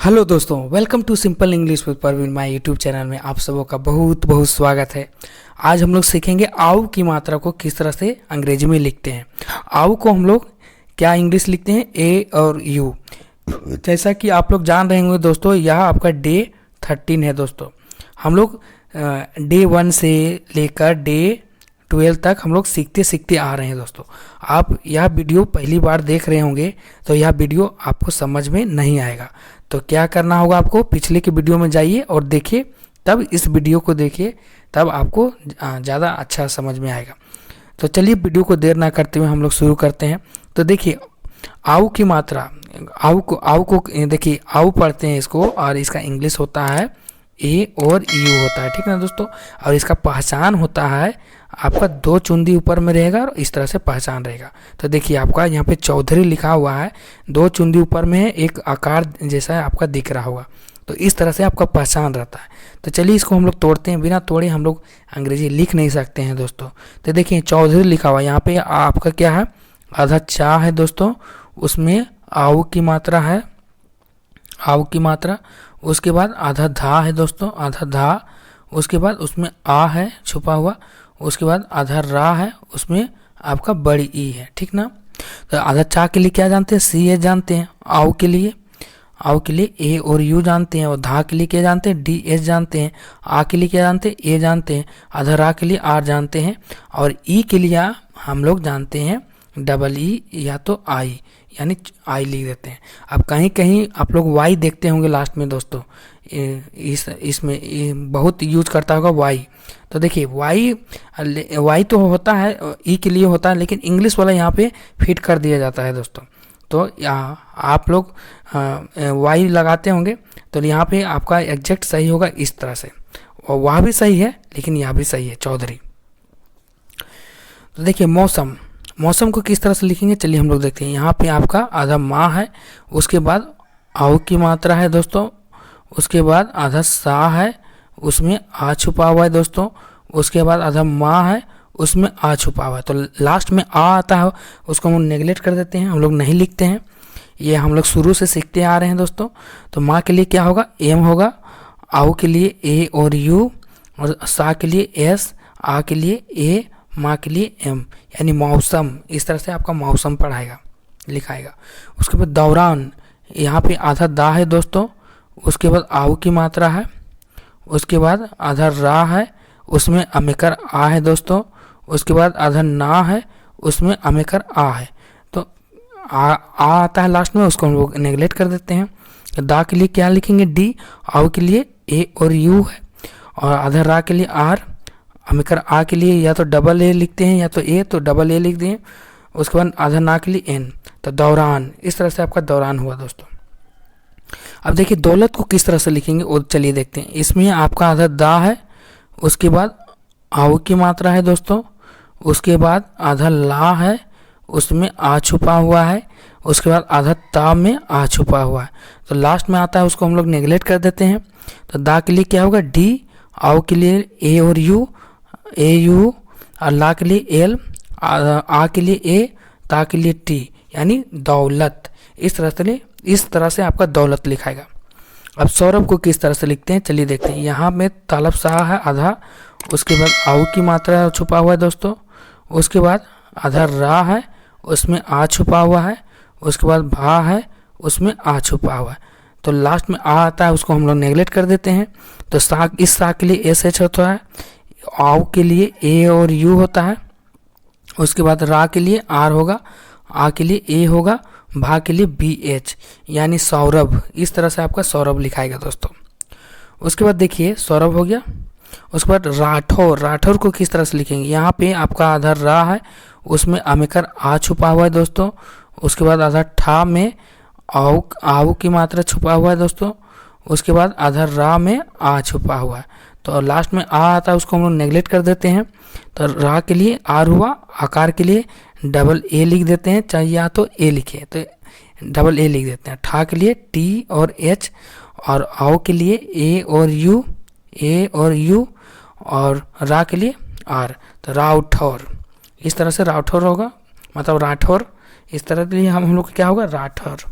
Hello दोस्तों, welcome to simple English with Parveen. My YouTube channel में आप सबों का बहुत बहुत स्वागत है। आज हम लोग सीखेंगे आउ की मात्रा को किस तरह से अंग्रेजी में लिखते हैं। आउ को हम लोग क्या इंग्लिश लिखते हैं, ए और यू। जैसा कि आप लोग जान रहे होंगे दोस्तों, यह आपका डे 13 है दोस्तों। हम लोग डे 1 से लेकर डे 12 तक हम लोग सीखते सीखते आ रहे हैं दोस्तों। आप यह वीडियो पहली बार देख रहे होंगे तो यह वीडियो आपको समझ में नहीं आएगा। तो क्या करना होगा, आपको पिछले के वीडियो में जाइए और देखिए, तब इस वीडियो को देखिए, तब आपको ज़्यादा अच्छा समझ में आएगा। तो चलिए वीडियो को देर ना करते हुए हम लोग शुरू करते हैं। तो देखिए, आउ की मात्रा, आउ को देखिए, आउ पढ़ते हैं इसको, और इसका इंग्लिश होता है ए और यू होता है, ठीक है ना दोस्तों। और इसका पहचान होता है, आपका 2 चुंदी ऊपर में रहेगा और इस तरह से पहचान रहेगा। तो देखिए, आपका यहाँ पे चौधरी लिखा हुआ है, 2 चुंदी ऊपर में है, एक आकार जैसा है आपका दिख रहा होगा। तो इस तरह से आपका पहचान रहता है। तो चलिए इसको हम लोग तोड़ते हैं। बिना तोड़े हम लोग अंग्रेजी लिख नहीं सकते हैं दोस्तों। तो देखिए, चौधरी लिखा हुआ है, यहाँ पे आपका क्या है, आधा चा है दोस्तों, उसमें आउ की मात्रा है, आउ की मात्रा। उसके बाद आधा धा है दोस्तों, आधा धा। उसके बाद उसमें आ है छुपा हुआ। उसके बाद आधा रा है, उसमें आपका बड़ी ई है, ठीक ना। तो आधा चा के लिए क्या जानते हैं, सी एच जानते हैं। आउ के लिए, आउ के लिए ए और यू जानते हैं। और धा के लिए क्या जानते हैं, डी एच जानते हैं। आ के लिए क्या जानते हैं, ए जानते हैं। आधा रा के लिए आर जानते हैं। और ई के लिए हम लोग जानते हैं डबल ई या तो आई, यानी आई लिख देते हैं। अब कहीं कहीं आप लोग वाई देखते होंगे लास्ट में दोस्तों, इसमें बहुत यूज करता होगा वाई। तो देखिए, वाई तो होता है, ई के लिए होता है, लेकिन इंग्लिश वाला यहाँ पे फिट कर दिया जाता है दोस्तों। तो आप लोग वाई लगाते होंगे, तो यहाँ पे आपका एग्जैक्ट सही होगा इस तरह से। और वह भी सही है, लेकिन यह भी सही है, चौधरी। तो देखिए, मौसम, मौसम को किस तरह से लिखेंगे, चलिए हम लोग देखते हैं। यहाँ पे आपका आधा माँ है, उसके बाद आउ की मात्रा है दोस्तों। उसके बाद आधा सा है, उसमें आ छुपा हुआ है दोस्तों। उसके बाद आधा माँ है, उसमें आ छुपा हुआ है। तो लास्ट में आ आता है, उसको हम नेगलेक्ट कर देते हैं, हम लोग नहीं लिखते हैं। ये हम लोग शुरू से सीखते आ रहे हैं दोस्तों। तो माँ के लिए क्या होगा, एम होगा। आउ के लिए ए और यू, और सा के लिए एस, आ के लिए ए, माँ के लिए एम, यानी मौसम। इस तरह से आपका मौसम पढ़ाएगा, लिखाएगा। उसके बाद दौरान, यहाँ पे आधा दा है दोस्तों। उसके बाद आउ की मात्रा है। उसके बाद आधा रा है, उसमें अमेकर आ है दोस्तों। उसके बाद आधा ना है, उसमें अमेकर आ है। तो आ आता है लास्ट में, उसको हम लोग नेगलेक्ट कर देते हैं। तो दा के लिए क्या लिखेंगे, डी। आउ के लिए ए और यू है। और आधा रा के लिए आर। अमेकर आ के लिए या तो डबल ए लिखते हैं या तो ए, तो डबल ए लिख दें। उसके बाद आधा ना के लिए एन। तो दौरान, इस तरह से आपका दौरान हुआ दोस्तों। अब देखिए, दौलत को किस तरह से लिखेंगे, और चलिए देखते हैं। इसमें आपका आधा दा है, उसके बाद आउ की मात्रा है दोस्तों। उसके बाद आधा ला है, उसमें आ छुपा हुआ है। उसके बाद आधा ता में आ छुपा हुआ है। तो लास्ट में आता है, उसको हम लोग नेगलेक्ट कर देते हैं। तो दा के लिए क्या होगा, डी। आउ के लिए ए और यू, ए यू। और ला के लिए एल, आ के लिए ए, ता के लिए टी, यानी दौलत। इस तरह से आपका दौलत लिखाएगा। अब सौरभ को किस तरह से लिखते हैं, चलिए देखते हैं। यहाँ में तालब सा है आधा। उसके बाद आउ की मात्रा छुपा हुआ है दोस्तों। उसके बाद आधा रा है, उसमें आ छुपा हुआ है। उसके बाद भा है, उसमें आ छुपा हुआ है। तो लास्ट में आ आता है, उसको हम लोग नेगलेक्ट कर देते हैं। तो सा, इस सा के लिए एस एच होता है। आउ के लिए ए और यू होता है। उसके बाद रा के लिए आर होगा। आ के लिए ए होगा। भा के लिए बी एच, यानी सौरभ। इस तरह से आपका सौरभ लिखाएगा दोस्तों। उसके बाद देखिए, सौरभ हो गया। उसके बाद राठौर, राठौर को किस तरह से लिखेंगे, यहाँ पे आपका आधा रा है, उसमें अमेकर आ छुपा हुआ है दोस्तों। उसके बाद आधा ठा में आउ की मात्रा छुपा हुआ है दोस्तों। उसके बाद आधा रा में आ छुपा हुआ है। तो लास्ट में आ आता है, उसको हम लोग नेगलेक्ट कर देते हैं। तो रा के लिए आर हुआ। आकार के लिए डबल ए लिख देते हैं, चाहे या तो ए लिखे तो डबल ए लिख देते हैं। ठा के लिए टी और एच। और आउ के लिए ए और यू, ए और यू। और रा के लिए आर। तो राठौर, इस तरह से राठौर होगा, मतलब राठौर। इस तरह के लिए हम लोग क्या होगा, राठौर।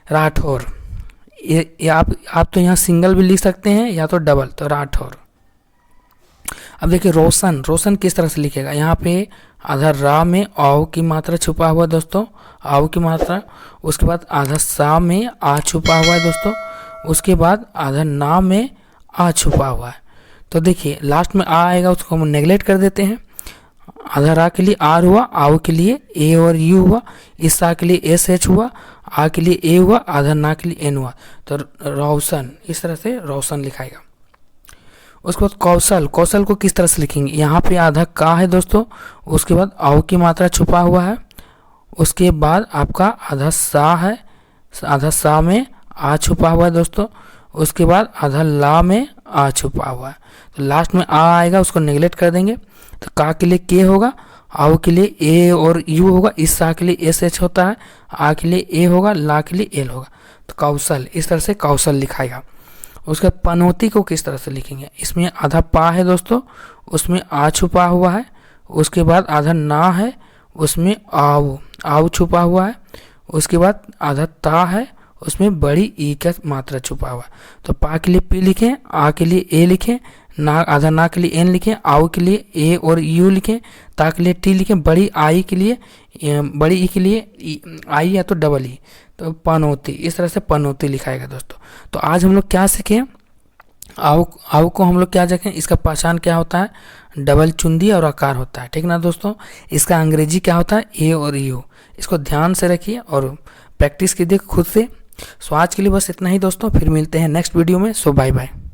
राठौर ये आप तो यहाँ सिंगल भी लिख सकते हैं या तो डबल, तो राठौर। अब देखिए रोशन, रोशन किस तरह से लिखेगा, यहाँ पे आधा रा में आव की मात्रा छुपा हुआ है दोस्तों, आव की मात्रा, उसके बाद आधा सा में आ छुपा हुआ है दोस्तों, उसके बाद आधा ना में आ छुपा हुआ है। तो देखिए लास्ट में आ आएगा, उसको हम नेगलेक्ट कर देते हैं। आधा रा के लिए आर हुआ, आव के लिए ए और यू हुआ, इस सा के लिए एस एच हुआ, आ के लिए ए हुआ, आधा ना के लिए एन हुआ, तो रोशन, इस तरह से रोशन लिखाएगा। उसके बाद कौशल, कौशल को किस तरह से लिखेंगे, यहाँ पे आधा का है दोस्तों, उसके बाद आव की मात्रा छुपा हुआ है, उसके बाद आपका आधा सा है, आधा सा में आ छुपा हुआ है दोस्तों, उसके बाद आधा ला में आ छुपा हुआ है। तो लास्ट में आ आएगा, उसको नेगलेक्ट कर देंगे। तो का के लिए के होगा, आव के लिए ए और यू होगा, इस सा के लिए एस एच होता है, आ के लिए ए होगा, ला के लिए एल होगा। तो कौशल, इस तरह से कौशल लिखाएगा। उसके बाद पनौती को किस तरह से लिखेंगे, इसमें आधा पा है दोस्तों, उसमें आ छुपा हुआ है, उसके बाद आधा ना है, उसमें आव, आव छुपा हुआ है, उसके बाद आधा ता है, उसमें बड़ी ई का मात्रा छुपा हुआ है। तो पा के लिए पी लिखें, आ के लिए ए लिखें, ना आधा ना के लिए एन लिखें, आव के लिए ए और यू लिखें, ता के लिए टी लिखें, बड़ी आई के लिए, बड़ी ई के लिए आई या तो डबल ई, तो पनौती, इस तरह से पनौती लिखाएगा दोस्तों। तो आज हम लोग क्या सीखे, आव को हम लोग क्या देखें, इसका पहचान क्या होता है, डबल चुंदी और आकार होता है, ठीक ना दोस्तों। इसका अंग्रेजी क्या होता है, ए और यू। इसको ध्यान से रखिए और प्रैक्टिस कीजिए खुद से। सो आज के लिए बस इतना ही दोस्तों, फिर मिलते हैं नेक्स्ट वीडियो में। सो बाय बाय।